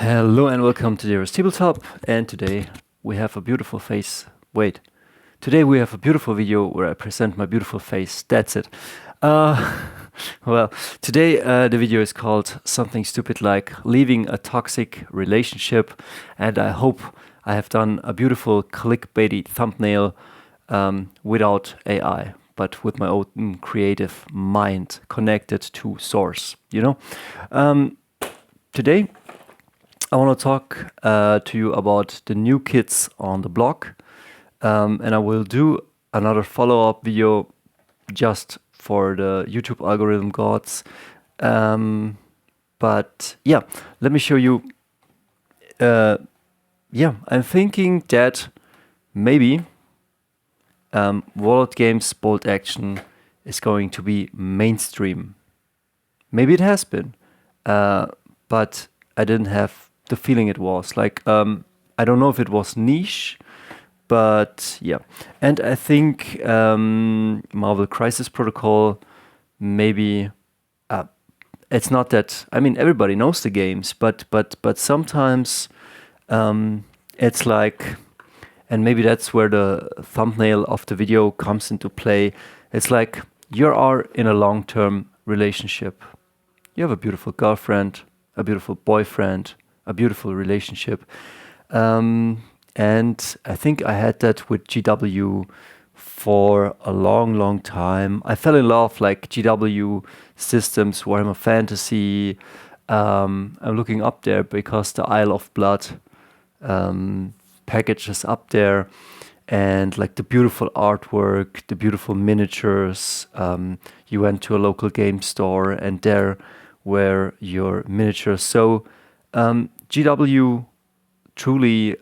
Hello and welcome to Dario's Tabletop, and today we have a beautiful face. Wait, today we have a beautiful video where I present my beautiful face. That's it. Well, today the video is called something stupid like leaving a toxic relationship, and I hope I have done a beautiful clickbaity thumbnail without AI, but with my own creative mind connected to source, Today I want to talk to you about the new kids on the block, and I will do another follow-up video just for the YouTube algorithm gods. But yeah, let me show you. I'm thinking that maybe Warlord Games Bolt Action is going to be mainstream. Maybe it has been, but I didn't have the feeling it was. Like, I don't know if it was niche, but yeah. And I think Marvel Crisis Protocol, maybe it's not that. I mean, everybody knows the games, but sometimes it's like, and maybe that's where the thumbnail of the video comes into play. It's like you are in a long-term relationship. You have a beautiful girlfriend, a beautiful boyfriend, a beautiful relationship. And I think I had that with GW for a long, long time. I fell in love like GW systems, Warhammer Fantasy. I'm looking up there because the Isle of Blood package is up there. And like the beautiful artwork, the beautiful miniatures. You went to a local game store and there were your miniatures. So GW truly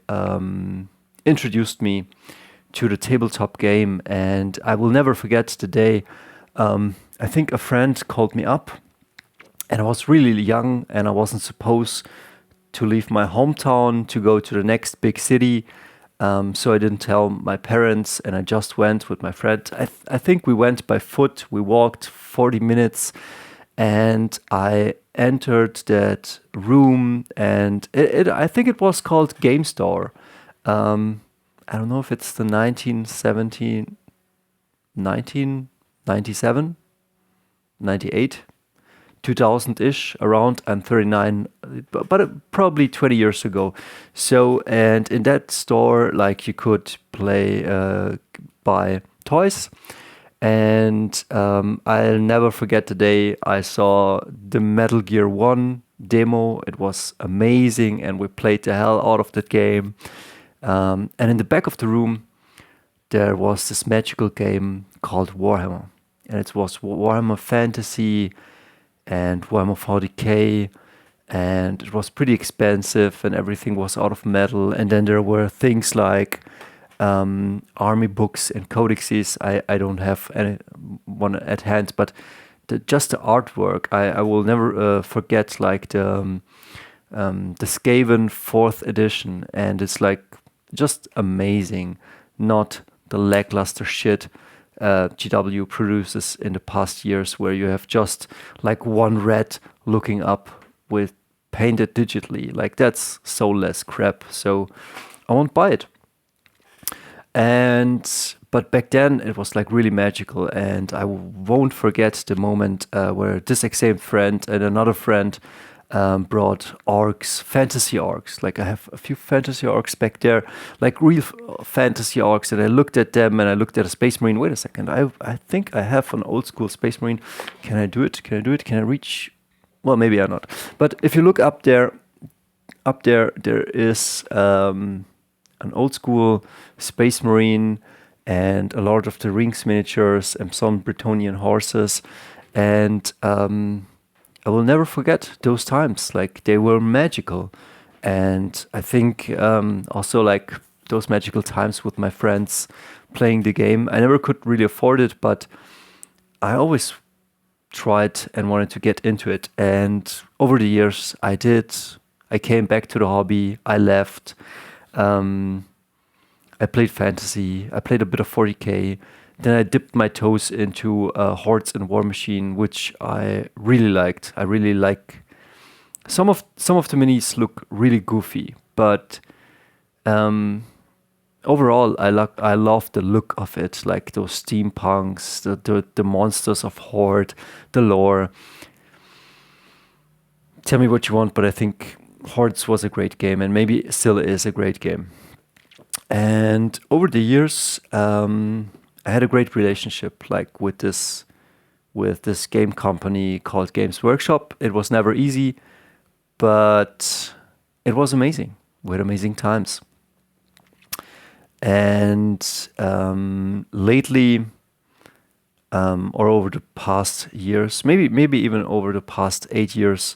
introduced me to the tabletop game, and I will never forget the day. I think a friend called me up, and I was really young, and I wasn't supposed to leave my hometown to go to the next big city. So I didn't tell my parents, and I just went with my friend. I think we went by foot. We walked 40 minutes. And I entered that room, and I think it was called Game Store. I don't know if it's the 1997, 98, 2000-ish, around. I'm 39, but probably 20 years ago. So, and in that store, like you could buy toys. And I'll never forget the day I saw the Metal Gear 1 demo. It was amazing, and we played the hell out of that game. And in the back of the room, there was this magical game called Warhammer. And it was Warhammer Fantasy and Warhammer 40k. And it was pretty expensive, and everything was out of metal. And then there were things like army books and codexes. I don't have one at hand, but just the artwork, I will never forget, like the Skaven 4th edition, and it's like just amazing, not the lackluster shit GW produces in the past years, where you have just like one red looking up with painted digitally. Like, that's so less crap, so I won't buy it. But back then it was like really magical, and I won't forget the moment where this same friend and another friend brought orcs, fantasy orcs. Like, I have a few fantasy orcs back there, like real fantasy orcs, and I looked at them and I looked at a Space Marine. Wait a second, I think I have an old school Space Marine. Can I do it? Can I reach? Well, maybe I'm not. But if you look up there is an old school Space Marine and a Lord of the Rings miniatures and some Bretonnian horses. And I will never forget those times. Like, they were magical. And I think also like those magical times with my friends playing the game. I never could really afford it, but I always tried and wanted to get into it. And over the years I did. I came back to the hobby. I left. I played fantasy. I played a bit of 40k. Then I dipped my toes into Hordes and War Machine, which I really liked. I really like some of the minis look really goofy, but overall, I love the look of it, like those steampunks, the monsters of Horde, the lore. Tell me what you want, but I think Hordes was a great game, and maybe still is a great game. And over the years, I had a great relationship, like with this game company called GamesWorkshop. It was never easy, but it was amazing. We had amazing times. And lately, or over the past years, maybe even over the past 8 years,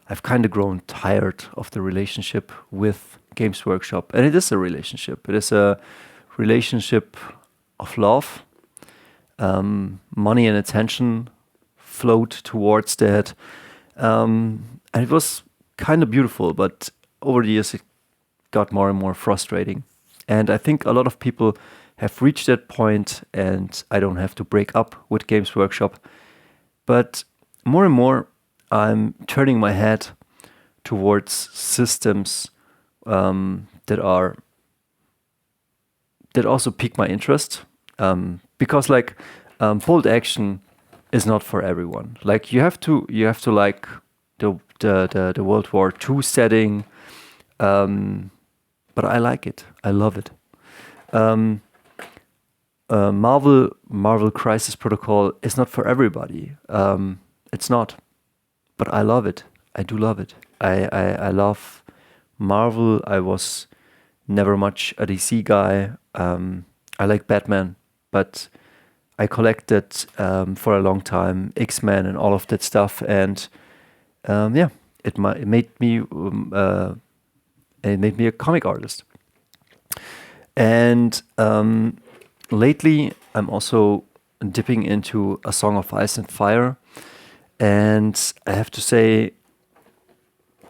I've kind of grown tired of the relationship with Games Workshop. And it is a relationship. It is a relationship of love. Money and attention flowed towards that. And it was kind of beautiful, but over the years it got more and more frustrating. And I think a lot of people have reached that point, and I don't have to break up with Games Workshop. But more and more, I'm turning my head towards systems that also pique my interest. Because like bolt action is not for everyone. Like you have to like the World War II setting. But I like it. I love it. Marvel Crisis Protocol is not for everybody. It's not. But I love it. I do love it. I love Marvel. I was never much a DC guy. I like Batman, but I collected for a long time X-Men and all of that stuff. And it made me a comic artist. And lately, I'm also dipping into A Song of Ice and Fire. And I have to say,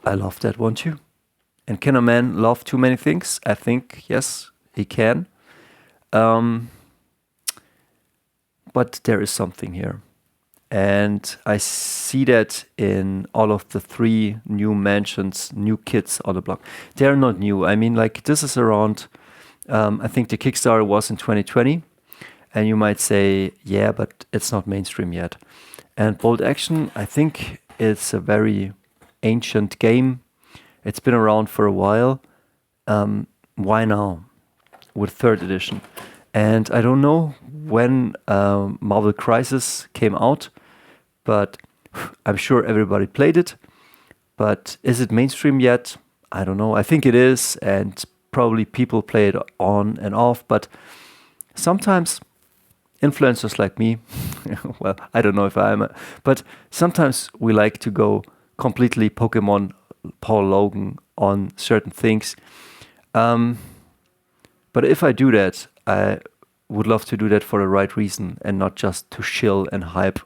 I love that one too. And can a man love too many things? I think, yes, he can. But there is something here. And I see that in all of the 3 new mansions, new kids on the block. They're not new. I mean, like, this is around, I think the Kickstarter was in 2020. And you might say, yeah, but it's not mainstream yet. And Bolt Action, I think it's a very ancient game. It's been around for a while. Why now? With 3rd edition. And I don't know when Marvel Crisis came out, but I'm sure everybody played it. But is it mainstream yet? I don't know. I think it is, and probably people play it on and off. But sometimes influencers like me, well, I don't know if I am, but sometimes we like to go completely Pokemon Paul Logan on certain things. But if I do that, I would love to do that for the right reason and not just to shill and hype.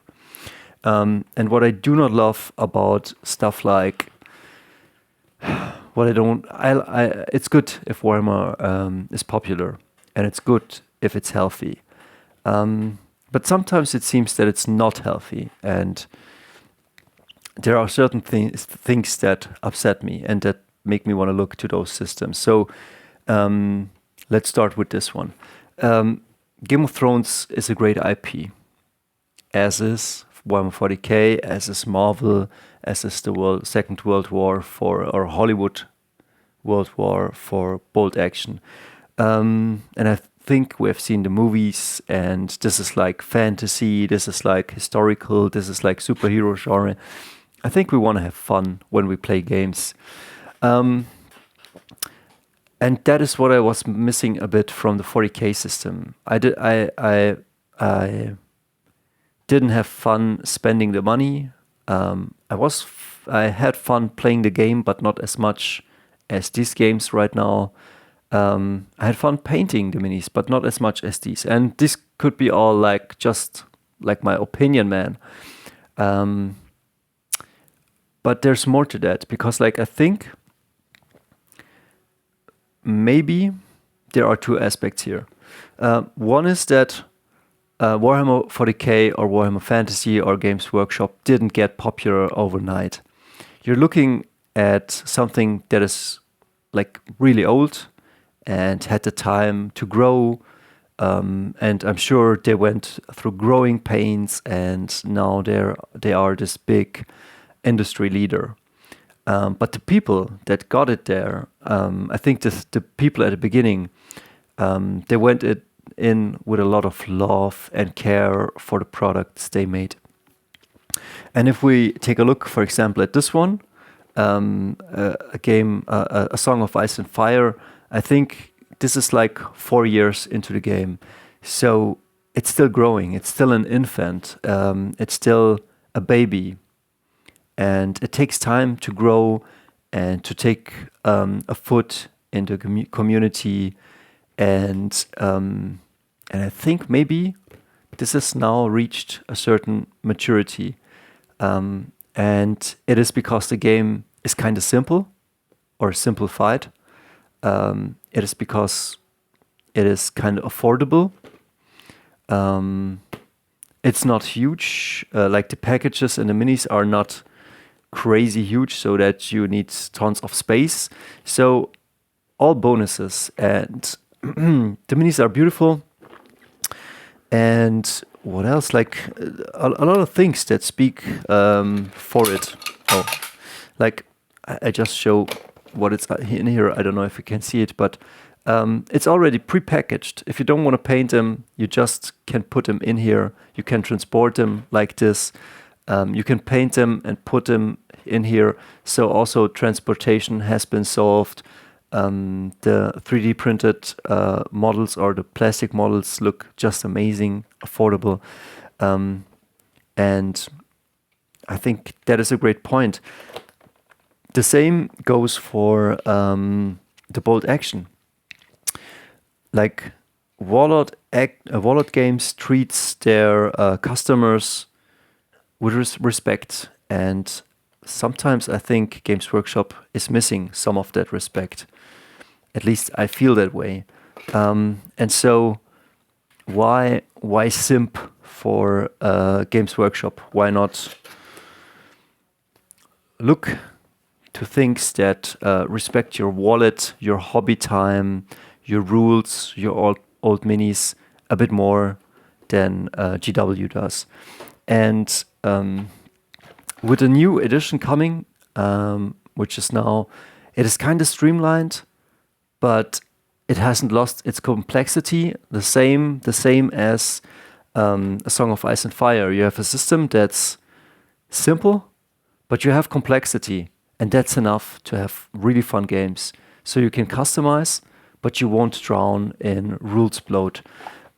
And what I do not love about stuff like it's good if Warhammer is popular, and it's good if it's healthy. But sometimes it seems that it's not healthy, and there are certain things that upset me and that make me want to look to those systems. So let's start with this one. Game of Thrones is a great IP, as is Warhammer 40k, as is Marvel, as is the Second World War or Hollywood World War for bolt action. And I think we have seen the movies, and this is like fantasy, this is like historical, this is like superhero genre. I think we want to have fun when we play games. And that is what I was missing a bit from the 40k system. I didn't have fun spending the money. I had fun playing the game, but not as much as these games right now. I had fun painting the minis, but not as much as these. And this could be all like just like my opinion, man. But there's more to that, because like I think maybe there are 2 aspects here. One is that Warhammer 40k or Warhammer Fantasy or Games Workshop didn't get popular overnight. you're looking at something that is like really old and had the time to grow. And I'm sure they went through growing pains, and now they are this big industry leader. But the people that got it there, I think the people at the beginning, they went in with a lot of love and care for the products they made. And if we take a look, for example, at this one, a game, a Song of Ice and Fire, I think this is like 4 years into the game. So it's still growing. It's still an infant. It's still a baby. And it takes time to grow and to take a foot in the community. And I think maybe this has now reached a certain maturity. And it is because the game is kind of simple or simplified. It is because it is kind of affordable. It's not huge. Like the packages and the minis are not crazy huge so that you need tons of space. So all bonuses, and the minis are beautiful. And what else? Like a lot of things that speak for it. Oh, like I just show what it's in here. I don't know if you can see it, but it's already pre-packaged. If you don't want to paint them, you just can put them in here. You can transport them like this. You can paint them and put them in here. So also transportation has been solved. The 3D printed models or the plastic models look just amazing, affordable. And I think that is a great point. The same goes for the bold action. Like Warlord Games treats their customers with respect, and sometimes I think Games Workshop is missing some of that respect. At least I feel that way. And so why simp for Games Workshop? Why not look to things that respect your wallet, your hobby time, your rules, your old minis a bit more than GW does? And with a new edition coming, which is now, it is kind of streamlined, but it hasn't lost its complexity. The same as A Song of Ice and Fire. You have a system that's simple, but you have complexity, and that's enough to have really fun games. So you can customize, but you won't drown in rules bloat.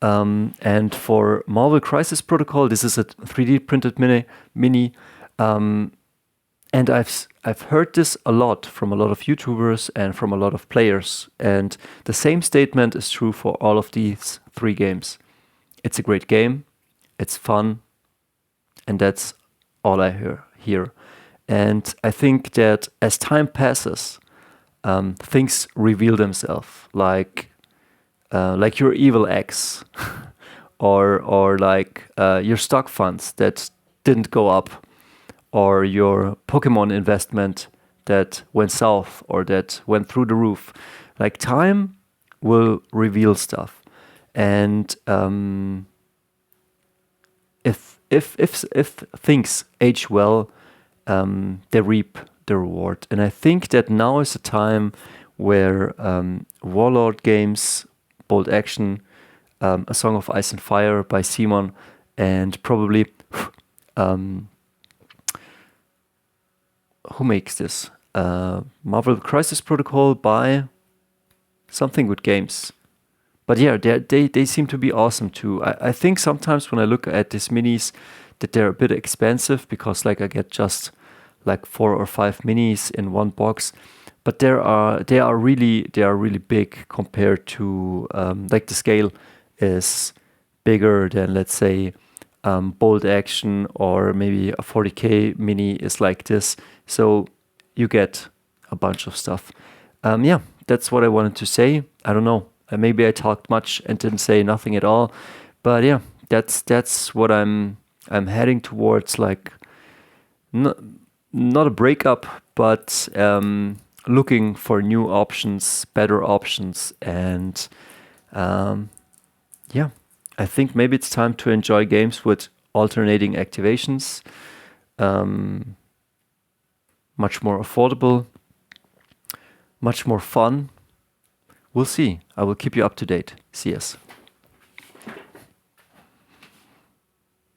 And for Marvel Crisis Protocol, this is a 3D printed mini. And I've heard this a lot from a lot of YouTubers and from a lot of players. And the same statement is true for all of these 3 games. It's a great game. It's fun. And that's all I hear. And I think that as time passes, things reveal themselves, like your evil ex, or like your stock funds that didn't go up, or your Pokemon investment that went south or that went through the roof. Like time will reveal stuff, and if things age well, they reap the reward. And I think that now is the time where Warlord Games, Bold Action, A Song of Ice and Fire by Simon, and probably who makes this? Marvel Crisis Protocol by something with games. But yeah, they seem to be awesome too. I think sometimes when I look at these minis that they're a bit expensive, because like I get just like 4 or 5 minis in one box. But they are really big compared to like the scale is bigger than, let's say, Bold Action, or maybe a 40k mini is like this. So you get a bunch of stuff. Yeah, that's what I wanted to say. I don't know. Maybe I talked much and didn't say nothing at all. But yeah, that's what I'm heading towards. Like, not a breakup, but looking for new options, better options, and yeah, I think maybe it's time to enjoy games with alternating activations, much more affordable, much more fun. We'll see. I will keep you up to date. See us.